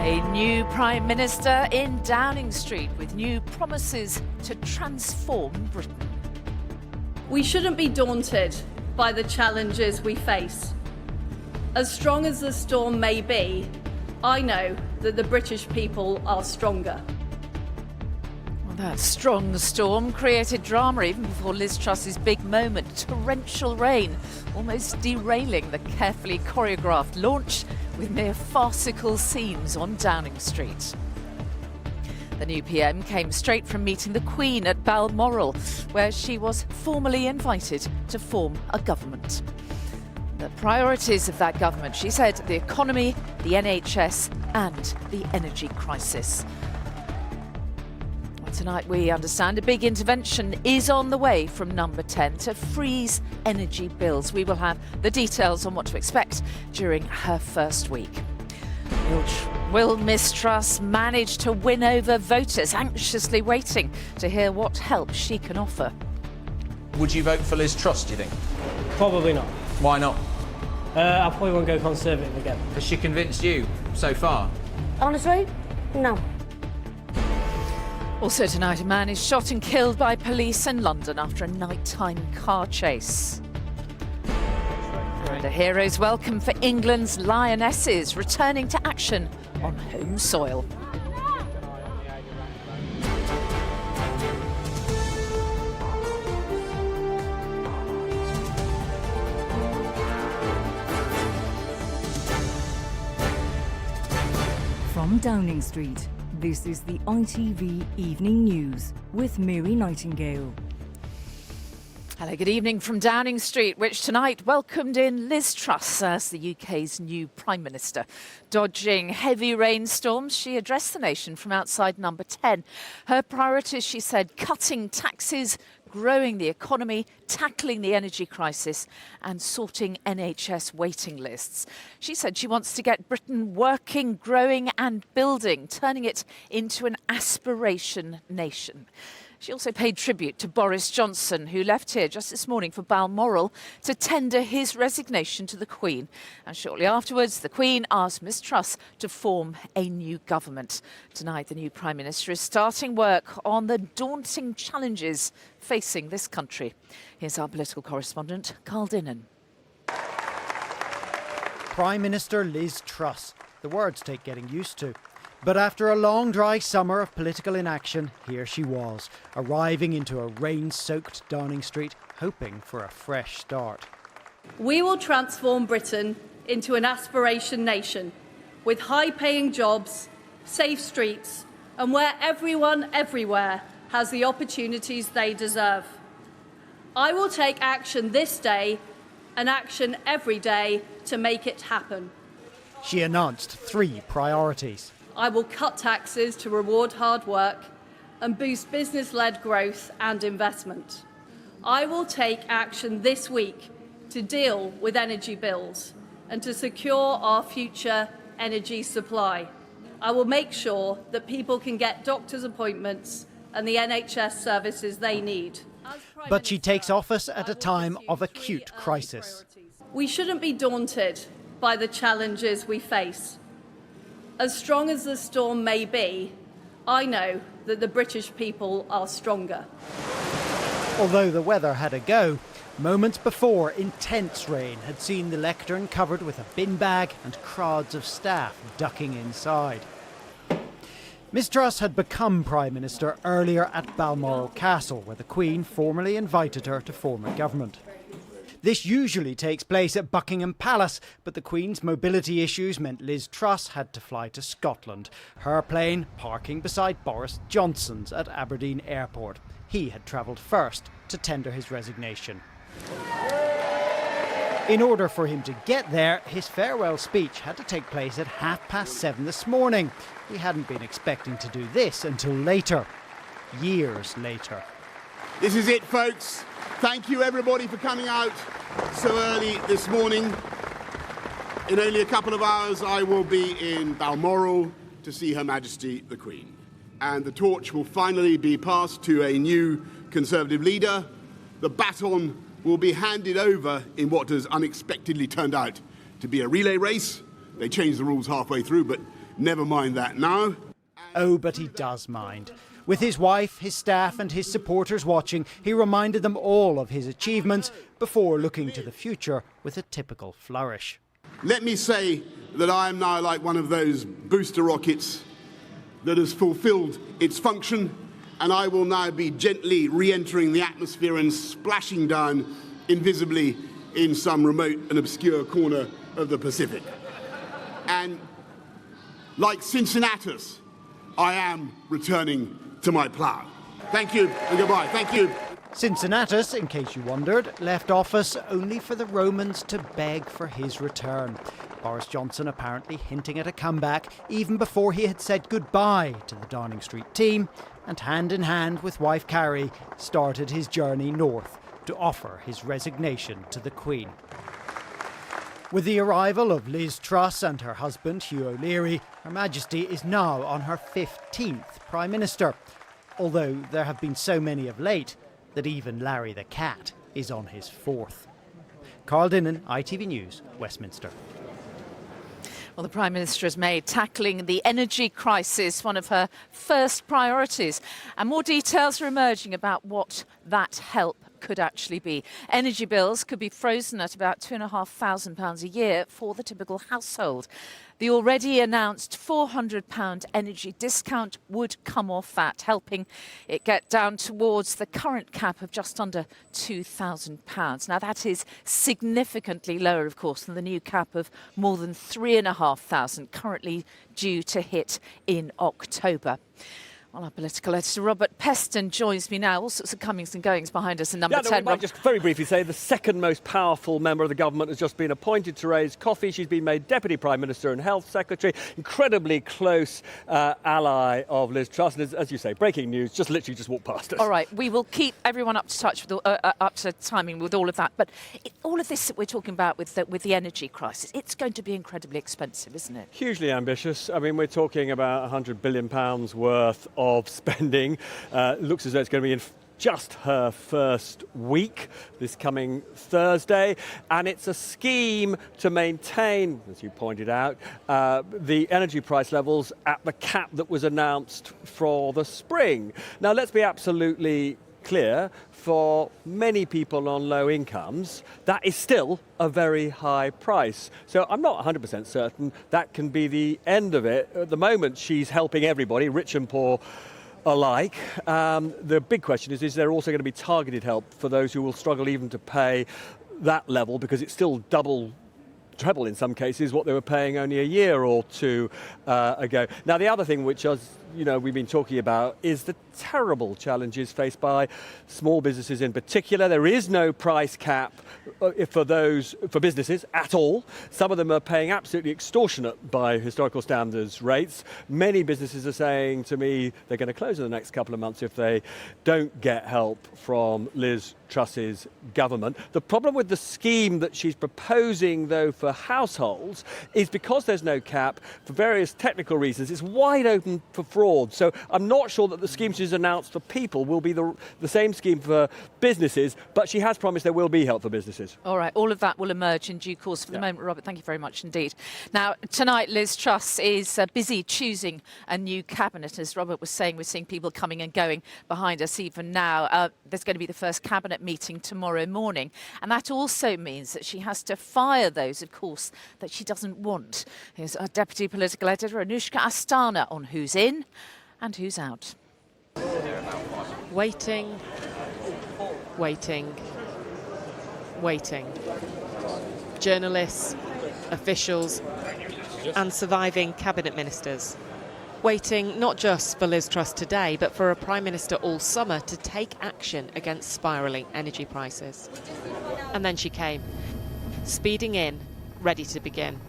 A new Prime Minister in Downing Street with new promises to transform Britain. We shouldn't be daunted by the challenges we face. As strong as the storm may be, I know that the British people are stronger. Well, that strong storm created drama even before Liz Truss's big moment. Torrential rain almost derailing the carefully choreographed launch with mere farcical scenes on Downing Street. The new PM came straight from meeting the Queen at Balmoral, where she was formally invited to form a government. The priorities of that government, she said, the economy, the NHS and the energy crisis. Well, tonight we understand a big intervention is on the way from Number 10 to freeze energy bills. We will have the details on what to expect during her first week. Will Miss Truss manage to win over voters, anxiously waiting to hear what help she can offer? Would you vote for Liz Truss, do you think? Probably not. Why not? I probably won't go Conservative again. Has she convinced you so far? Honestly, no. Also tonight, a man is shot and killed by police in London after a nighttime car chase. And a hero's welcome for England's Lionesses, returning to action on home soil. From Downing Street, this is the ITV Evening News with Mary Nightingale. Hello, good evening from Downing Street, which tonight welcomed in Liz Truss as the UK's new Prime Minister. Dodging heavy rainstorms, she addressed the nation from outside Number 10. Her priorities, she said, cutting taxes, growing the economy, tackling the energy crisis and sorting NHS waiting lists. She said she wants to get Britain working, growing and building, turning it into an aspiration nation. She also paid tribute to Boris Johnson, who left here just this morning for Balmoral to tender his resignation to the Queen. And shortly afterwards, the Queen asked Miss Truss to form a new government. Tonight, the new Prime Minister is starting work on the daunting challenges facing this country. Here's our political correspondent, Carl Dinnan. Prime Minister Liz Truss. The words take getting used to. But after a long, dry summer of political inaction, here she was, arriving into a rain-soaked Downing Street, hoping for a fresh start. We will transform Britain into an aspiration nation with high-paying jobs, safe streets and where everyone everywhere has the opportunities they deserve. I will take action this day and action every day to make it happen. She announced 3 priorities. I will cut taxes to reward hard work and boost business-led growth and investment. I will take action this week to deal with energy bills and to secure our future energy supply. I will make sure that people can get doctor's appointments and the NHS services they need. But she takes office at a time of acute crisis. We shouldn't be daunted by the challenges we face. As strong as the storm may be, I know that the British people are stronger. Although the weather had a go, moments before, intense rain had seen the lectern covered with a bin bag and crowds of staff ducking inside. Miss Truss had become Prime Minister earlier at Balmoral Castle, where the Queen formally invited her to form a government. This usually takes place at Buckingham Palace, but the Queen's mobility issues meant Liz Truss had to fly to Scotland, her plane parking beside Boris Johnson's at Aberdeen Airport. He had travelled first to tender his resignation. In order for him to get there, his farewell speech had to take place at 7:30 this morning. We hadn't been expecting to do this until later. Years later. This is it, folks. Thank you, everybody, for coming out so early this morning. In only a couple of hours, I will be in Balmoral to see Her Majesty the Queen. And the torch will finally be passed to a new Conservative leader. The baton will be handed over in what has unexpectedly turned out to be a relay race. They changed the rules halfway through, but never mind that now. Oh, but he does mind. With his wife, his staff and his supporters watching, he reminded them all of his achievements before looking to the future with a typical flourish. Let me say that I am now like one of those booster rockets that has fulfilled its function, and I will now be gently re-entering the atmosphere and splashing down invisibly in some remote and obscure corner of the Pacific. And like Cincinnatus, I am returning to my plough. Thank you and goodbye. Thank you. Cincinnatus, in case you wondered, left office only for the Romans to beg for his return. Boris Johnson apparently hinting at a comeback even before he had said goodbye to the Downing Street team, and hand in hand with wife Carrie started his journey north to offer his resignation to the Queen. With the arrival of Liz Truss and her husband Hugh O'Leary, Her Majesty is now on her 15th Prime Minister, although there have been so many of late that even Larry the Cat is on his 4th. Carl Dinnan, ITV News, Westminster. Well, the Prime Minister has made tackling the energy crisis one of her first priorities, and more details are emerging about what that help could actually be. Energy bills could be frozen at about £2,500 a year for the typical household. The already announced £400 energy discount would come off that, helping it get down towards the current cap of just under £2,000. Now, that is significantly lower, of course, than the new cap of more than £3,500, currently due to hit in October. Well, our political editor Robert Peston joins me now. All sorts of comings and goings behind us in number 10. We might just very briefly say the second most powerful member of the government has just been appointed, Therese Coffey. She's been made Deputy Prime Minister and Health Secretary, incredibly close ally of Liz Truss. And as you say, breaking news, just literally just walked past us. All right, we will keep everyone up to touch with up to timing with all of that. But all of this that we're talking about with the energy crisis, it's going to be incredibly expensive, isn't it? Hugely ambitious. I mean, we're talking about £100 billion worth of spending. Looks as though it's going to be in just her first week this coming Thursday, and it's a scheme to maintain, as you pointed out, the energy price levels at the cap that was announced for the spring. Now, let's be absolutely clear, for many people on low incomes, that is still a very high price. So I'm not 100% certain that can be the end of it. At the moment, she's helping everybody, rich and poor alike. The big question is there also going to be targeted help for those who will struggle even to pay that level, because it's still treble in some cases what they were paying only a year or two ago. Now, the other thing which we've been talking about is the terrible challenges faced by small businesses in particular. There is no price cap for businesses at all. Some of them are paying absolutely extortionate by historical standards rates. Many businesses are saying to me they're going to close in the next couple of months if they don't get help from Liz Truss's government. The problem with the scheme that she's proposing, though, for households is because there's no cap, for various technical reasons, it's wide open for fraud. So I'm not sure that the scheme she's announced for people will be the same scheme for businesses, but she has promised there will be help for businesses. All right, all of that will emerge in due course. For the moment, Robert, thank you very much indeed. Now, tonight, Liz Truss is busy choosing a new cabinet. As Robert was saying, we're seeing people coming and going behind us even now. There's going to be the first cabinet meeting tomorrow morning, and that also means that she has to fire those, of course, that she doesn't want. Here's our Deputy Political Editor, Anushka Astana, on who's in and who's out. Waiting, waiting, waiting. Journalists, officials and surviving cabinet ministers. Waiting not just for Liz Truss today, but for a Prime Minister all summer to take action against spiralling energy prices. And then she came, speeding in, ready to begin.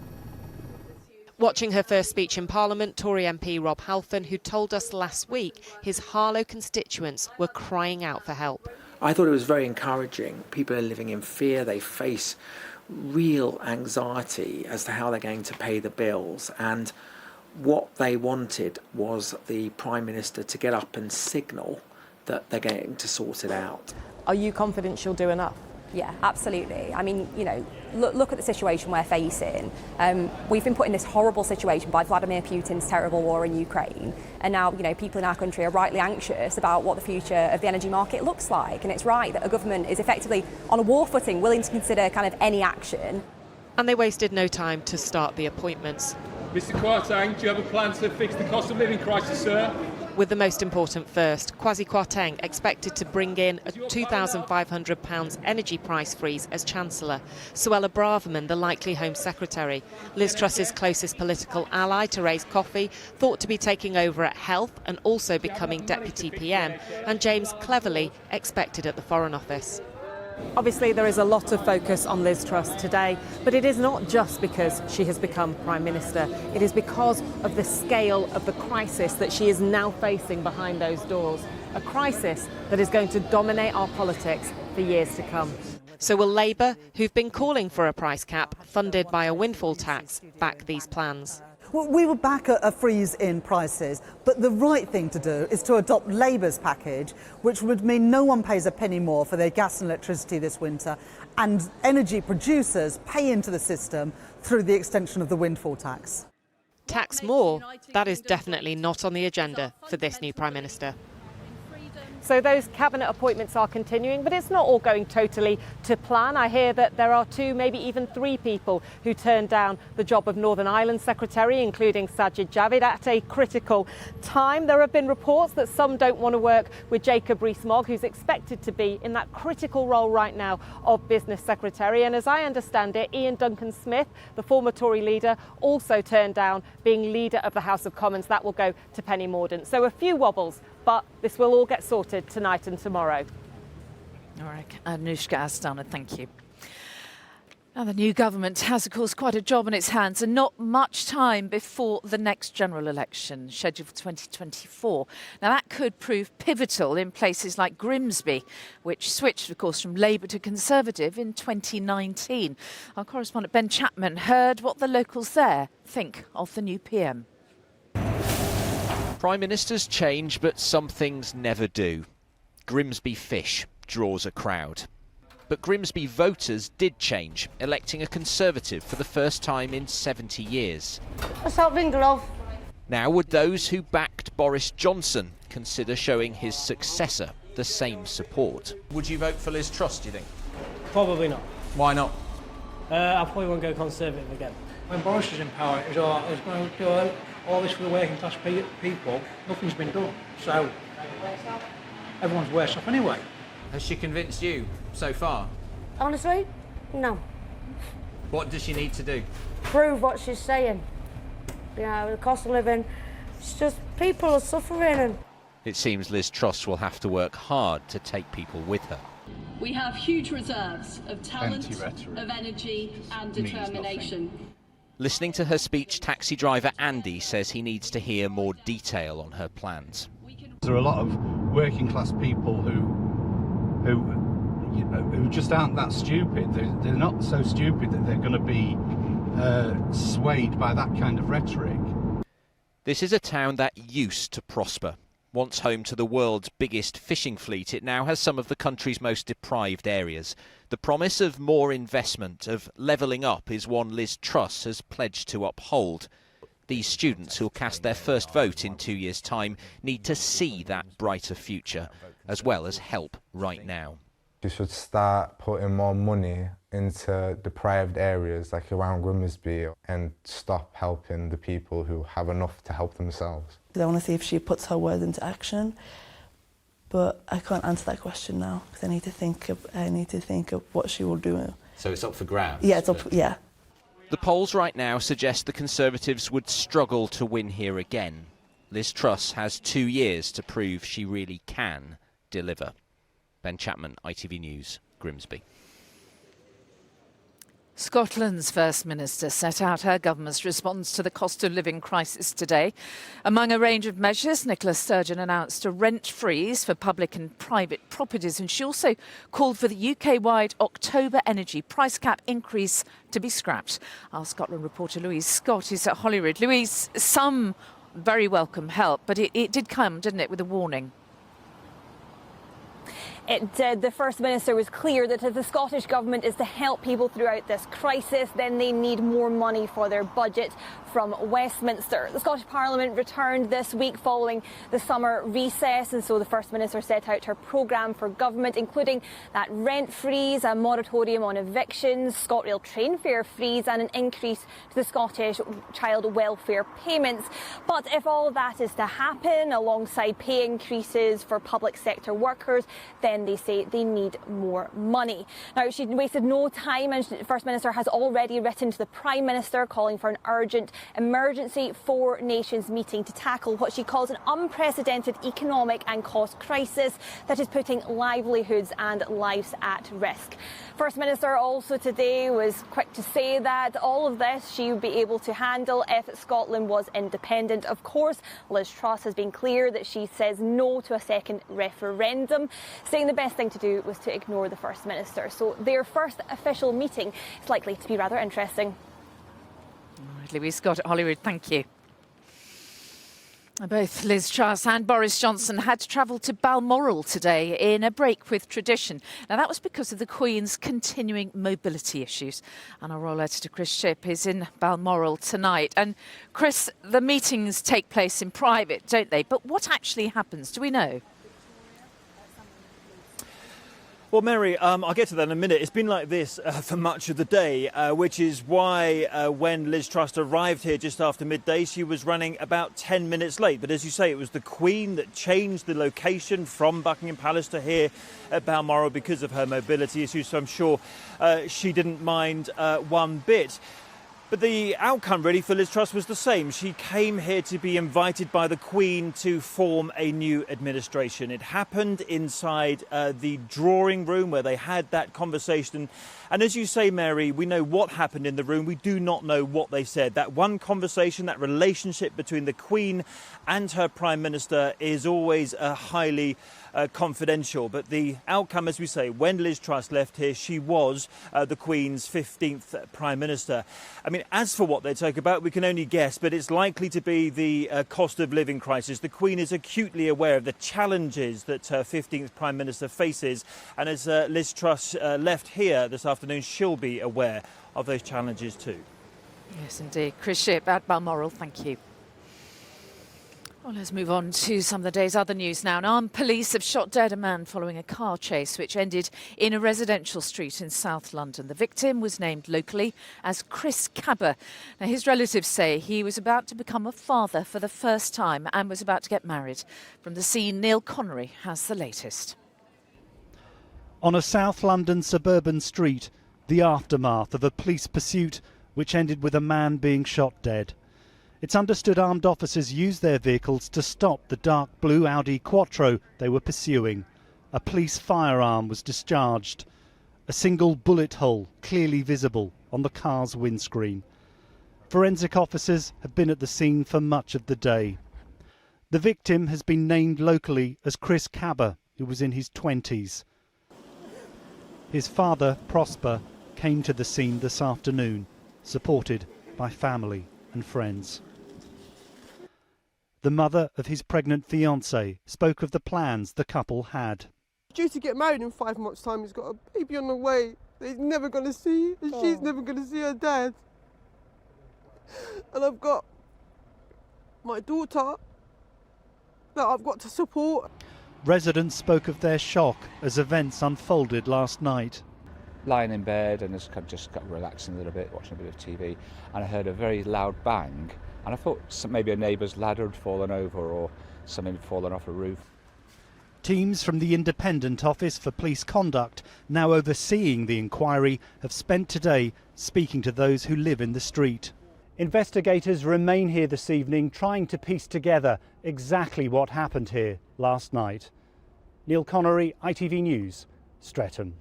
Watching her first speech in Parliament, Tory MP Rob Halfon, who told us last week his Harlow constituents were crying out for help. I thought it was very encouraging. People are living in fear. They face real anxiety as to how they're going to pay the bills. And what they wanted was the Prime Minister to get up and signal that they're going to sort it out. Are you confident she'll do enough? Yeah, absolutely. I mean, you know, look at the situation we're facing. We've been put in this horrible situation by Vladimir Putin's terrible war in Ukraine, and now, you know, people in our country are rightly anxious about what the future of the energy market looks like. And it's right that a government is effectively on a war footing, willing to consider kind of any action. And they wasted no time to start the appointments. Mr Kwarteng, do you have a plan to fix the cost of living crisis, sir? With the most important first, Kwasi Kwarteng expected to bring in a £2,500 energy price freeze as Chancellor. Suella Braverman, the likely Home Secretary. Liz Truss's closest political ally, Therese Coffey, thought to be taking over at Health and also becoming Deputy PM. And James Cleverly expected at the Foreign Office. Obviously, there is a lot of focus on Liz Truss today, but it is not just because she has become Prime Minister. It is because of the scale of the crisis that she is now facing behind those doors. A crisis that is going to dominate our politics for years to come. So will Labour, who've been calling for a price cap funded by a windfall tax, back these plans? Well, we will back a freeze in prices, but the right thing to do is to adopt Labour's package, which would mean no one pays a penny more for their gas and electricity this winter, and energy producers pay into the system through the extension of the windfall tax. Tax more? That is definitely not on the agenda for this new Prime Minister. So those cabinet appointments are continuing, but it's not all going totally to plan. I hear that there are 2, maybe even 3 people who turned down the job of Northern Ireland Secretary, including Sajid Javid, at a critical time. There have been reports that some don't want to work with Jacob Rees-Mogg, who's expected to be in that critical role right now of Business Secretary. And as I understand it, Ian Duncan Smith, the former Tory leader, also turned down being leader of the House of Commons. That will go to Penny Mordaunt. So a few wobbles, but this will all get sorted tonight and tomorrow. All right, Anushka Astana, thank you. Now, the new government has, of course, quite a job on its hands and not much time before the next general election, scheduled for 2024. Now, that could prove pivotal in places like Grimsby, which switched, of course, from Labour to Conservative in 2019. Our correspondent Ben Chapman heard what the locals there think of the new PM. Prime Ministers change, but some things never do. Grimsby Fish draws a crowd. But Grimsby voters did change, electing a Conservative for the first time in 70 years. What's up, Vinglove? Now, would those who backed Boris Johnson consider showing his successor the same support? Would you vote for Liz Truss, do you think? Probably not. Why not? I probably won't go Conservative again. When Boris was in power, it was going to do all this for the working class people. Nothing's been done, so everyone's worse off anyway. Has she convinced you so far? Honestly, no. What does she need to do? Prove what she's saying. You know, the cost of living, it's just people are suffering. And It seems Liz Truss will have to work hard to take people with her. We have huge reserves of talent, of energy and determination. Listening to her speech, taxi driver Andy says he needs to hear more detail on her plans. There are a lot of working class people who just aren't that stupid. They're not so stupid that they're going to be swayed by that kind of rhetoric. This is a town that used to prosper. Once home to the world's biggest fishing fleet, it now has some of the country's most deprived areas. The promise of more investment, of levelling up, is one Liz Truss has pledged to uphold. These students who'll cast their first vote in 2 years' time need to see that brighter future, as well as help right now. You should start putting more money into deprived areas like around Grimsby and stop helping the people who have enough to help themselves. I want to see if she puts her word into action, but I can't answer that question now because I need to think of what she will do. So it's up for grabs? Yeah, it's up. Yeah. The polls right now suggest the Conservatives would struggle to win here again. Liz Truss has 2 years to prove she really can deliver. Ben Chapman, ITV News, Grimsby. Scotland's First Minister set out her government's response to the cost of living crisis today. Among a range of measures, Nicola Sturgeon announced a rent freeze for public and private properties, and she also called for the UK-wide October energy price cap increase to be scrapped. Our Scotland reporter Louise Scott is at Holyrood. Louise, some very welcome help, but it did come, didn't it, with a warning? it did. The First Minister was clear that if the Scottish Government is to help people throughout this crisis, then they need more money for their budget from Westminster. The Scottish Parliament returned this week following the summer recess, and so the First Minister set out her programme for government, including that rent freeze, a moratorium on evictions, ScotRail train fare freeze and an increase to the Scottish child welfare payments. But if all of that is to happen alongside pay increases for public sector workers, then they say they need more money. Now, she wasted no time, and the First Minister has already written to the Prime Minister calling for an urgent emergency Four Nations meeting to tackle what she calls an unprecedented economic and cost crisis that is putting livelihoods and lives at risk. First Minister also today was quick to say that all of this she would be able to handle if Scotland was independent. Of course, Liz Truss has been clear that she says no to a second referendum, saying the best thing to do was to ignore the First Minister. So their first official meeting is likely to be rather interesting. All right, Louise Scott at Hollywood, thank you. Both Liz Truss and Boris Johnson had to travel to Balmoral today in a break with tradition. Now, that was because of the Queen's continuing mobility issues. And our royal editor, Chris Shipp, is in Balmoral tonight. And Chris, the meetings take place in private, don't they? But what actually happens? Do we know? Well, Mary, I'll get to that in a minute. It's been like this for much of the day, which is why when Liz Truss arrived here just after midday, she was running about 10 minutes late. But as you say, it was the Queen that changed the location from Buckingham Palace to here at Balmoral because of her mobility issues. So I'm sure she didn't mind one bit. But the outcome really for Liz Truss was the same. She came here to be invited by the Queen to form a new administration. It happened inside the drawing room where they had that conversation. And as you say, Mary, we know what happened in the room. We do not know what they said. That one conversation, that relationship between the Queen and her Prime Minister is always highly confidential. But the outcome, as we say, when Liz Truss left here, she was the Queen's 15th Prime Minister. I mean, as for what they talk about, we can only guess, but it's likely to be the cost of living crisis. The Queen is acutely aware of the challenges that her 15th Prime Minister faces. And as Liz Truss left here this afternoon, she'll be aware of those challenges too. Yes, indeed. Chris Shipp at Balmoral, thank you. Well, let's move on to some of the day's other news now. Armed police have shot dead a man following a car chase which ended in a residential street in South London. The victim was named locally as Chris Cabba. Now, his relatives say he was about to become a father for the first time and was about to get married. From the scene, Neil Connery has the latest. On a South London suburban street, the aftermath of a police pursuit which ended with a man being shot dead. It's understood armed officers used their vehicles to stop the dark blue Audi Quattro they were pursuing. A police firearm was discharged. A single bullet hole clearly visible on the car's windscreen. Forensic officers have been at the scene for much of the day. The victim has been named locally as Chris Cabba, who was in his 20s. His father, Prosper, came to the scene this afternoon, supported by family and friends. The mother of his pregnant fiancée spoke of the plans the couple had. Due to get married in 5 months' time, he's got a baby on the way that he's never going to see, and she's never going to see her dad. And I've got my daughter that I've got to support. Residents spoke of their shock as events unfolded last night. Lying in bed and just got relaxing a little bit, watching a bit of TV, and I heard a very loud bang, and I thought maybe a neighbour's ladder had fallen over or something had fallen off a roof. Teams from the Independent Office for Police Conduct, now overseeing the inquiry, have spent today speaking to those who live in the street. Investigators remain here this evening trying to piece together exactly what happened here last night. Neil Connery, ITV News, Streatham.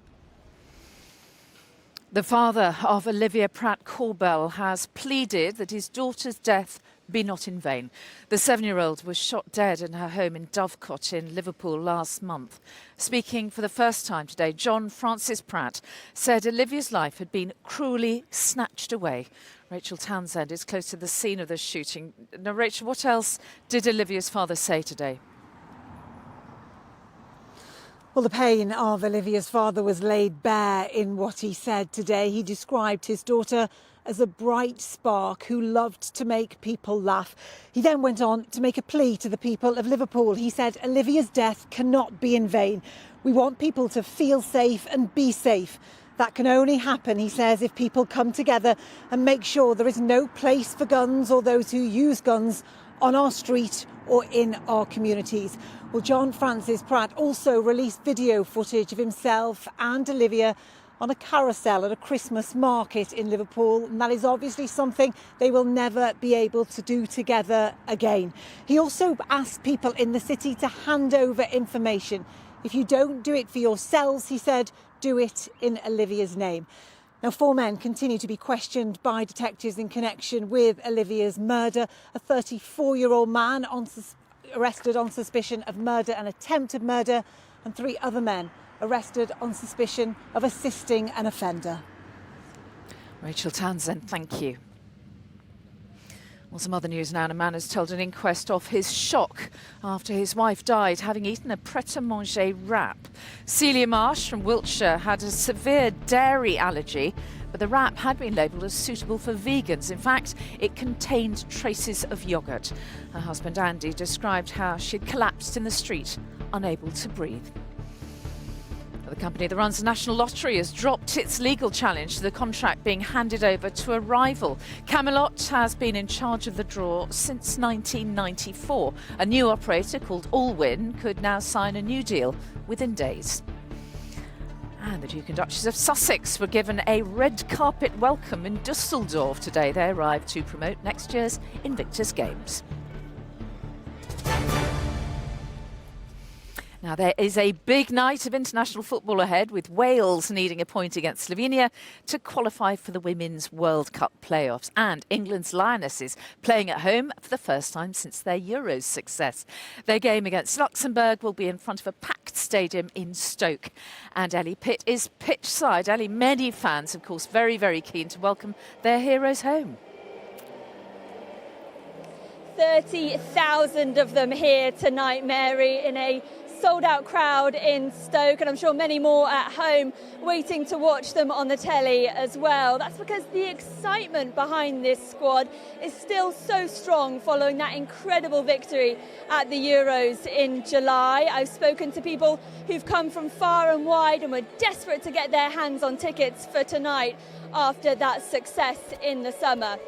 The father of Olivia Pratt-Corbell has pleaded that his daughter's death be not in vain. The 7-year-old was shot dead in her home in Dovecot in Liverpool last month. Speaking for the first time today, John Francis Pratt said Olivia's life had been cruelly snatched away. Rachel Townsend is close to the scene of the shooting. Now, Rachel, what else did Olivia's father say today? Well, the pain of Olivia's father was laid bare in what he said today. He described his daughter as a bright spark who loved to make people laugh. He then went on to make a plea to the people of Liverpool. He said Olivia's death cannot be in vain. We want people to feel safe and be safe. That can only happen, he says, if people come together and make sure there is no place for guns or those who use guns on our street or in our communities. Well, John Francis Pratt also released video footage of himself and Olivia on a carousel at a Christmas market in Liverpool, and that is obviously something they will never be able to do together again. He also asked people in the city to hand over information. If you don't do it for yourselves, he said, do it in Olivia's name. Now, 4 men continue to be questioned by detectives in connection with Olivia's murder. A 34-year-old man arrested on suspicion of murder and attempted murder, and 3 other men arrested on suspicion of assisting an offender. Rachel Townsend, thank you. Well, some other news now. A man has told an inquest of his shock after his wife died having eaten a pret-a-manger wrap. Celia Marsh from Wiltshire had a severe dairy allergy, but the wrap had been labelled as suitable for vegans. In fact, it contained traces of yoghurt. Her husband Andy described how she'd collapsed in the street, unable to breathe. The company that runs the National Lottery has dropped its legal challenge to the contract being handed over to a rival. Camelot has been in charge of the draw since 1994. A new operator called Allwyn could now sign a new deal within days. And the Duke and Duchess of Sussex were given a red carpet welcome in Dusseldorf today. They arrived to promote next year's Invictus Games. Now, there is a big night of international football ahead, with Wales needing a point against Slovenia to qualify for the Women's World Cup playoffs. And England's Lionesses playing at home for the first time since their Euros success. Their game against Luxembourg will be in front of a packed stadium in Stoke. And Ellie Pitt is pitch side. Ellie, many fans, of course, very, very keen to welcome their heroes home. 30,000 of them here tonight, Mary, in a sold-out crowd in Stoke, and I'm sure many more at home waiting to watch them on the telly as well. That's because the excitement behind this squad is still so strong following that incredible victory at the Euros in July. I've spoken to people who've come from far and wide and were desperate to get their hands on tickets for tonight after that success in the summer.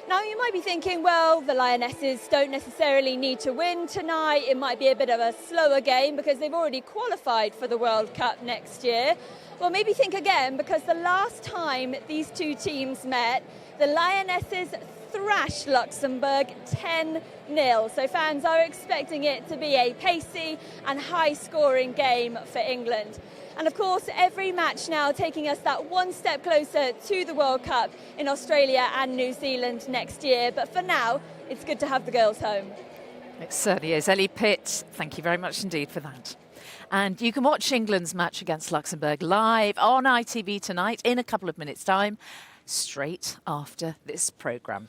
Now, you might be thinking, well, the Lionesses don't necessarily need to win tonight. It might be a bit of a slower game because they've already qualified for the World Cup next year. Well, maybe think again, because the last time these two teams met, the Lionesses thrashed Luxembourg 10-0. So fans are expecting it to be a pacey and high-scoring game for England. And of course, every match now taking us that one step closer to the World Cup in Australia and New Zealand next year. But for now, it's good to have the girls home. It certainly is. Ellie Pitt, thank you very much indeed for that. And you can watch England's match against Luxembourg live on ITV tonight in a couple of minutes' time, straight after this programme.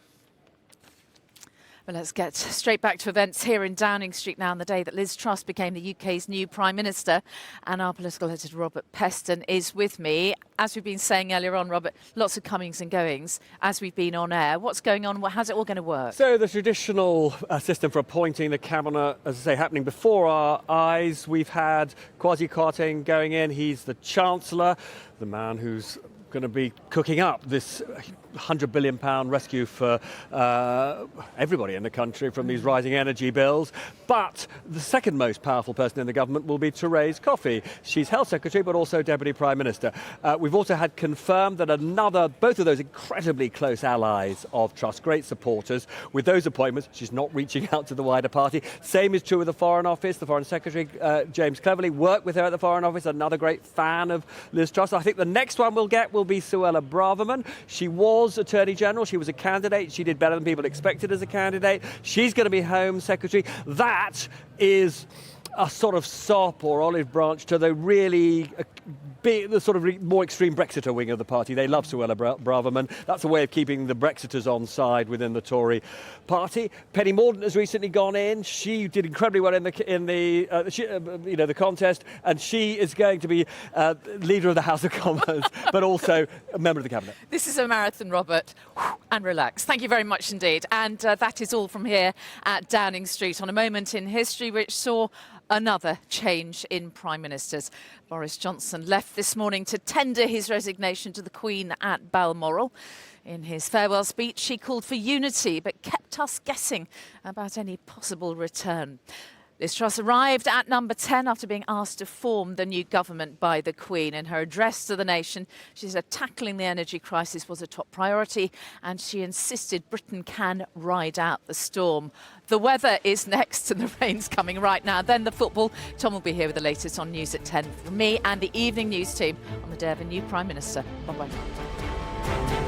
Well, let's get straight back to events here in Downing Street now on the day that Liz Truss became the UK's new Prime Minister. And our political editor, Robert Peston, is with me. As we've been saying earlier on, Robert, lots of comings and goings as we've been on air. What's going on? How's it all going to work? So the traditional system for appointing the cabinet, as I say, happening before our eyes. We've had Kwasi Kwarteng going in. He's the Chancellor, the man who's going to be cooking up this £100 billion rescue for everybody in the country from these rising energy bills. But the second most powerful person in the government will be Therese Coffey. She's Health Secretary but also Deputy Prime Minister. We've also had confirmed that both of those incredibly close allies of Truss, great supporters, with those appointments, she's not reaching out to the wider party. Same is true with the Foreign Office. The Foreign Secretary, James Cleverly, worked with her at the Foreign Office, another great fan of Liz Truss. I think the next one we'll get will be Suella Braverman. She was Attorney General. She was a candidate. She did better than people expected as a candidate. She's going to be Home Secretary. That is a sort of sop or olive branch to the really the sort of more extreme Brexiter wing of the party. They love Suella Braverman. That's a way of keeping the Brexiters on side within the Tory party. Penny Mordaunt has recently gone in. She did incredibly well in the contest, and she is going to be leader of the House of Commons, but also a member of the cabinet. This is a marathon, Robert, and relax. Thank you very much indeed. And that is all from here at Downing Street on a moment in history which saw another change in Prime Ministers. Boris Johnson left this morning to tender his resignation to the Queen at Balmoral. In his farewell speech, he called for unity, but kept us guessing about any possible return. Liz Truss arrived at number 10 after being asked to form the new government by the Queen. In her address to the nation, she said tackling the energy crisis was a top priority, and she insisted Britain can ride out the storm. The weather is next and the rain's coming right now. Then the football. Tom will be here with the latest on News at 10 from me and the evening news team on the day of a new Prime Minister. Bye-bye.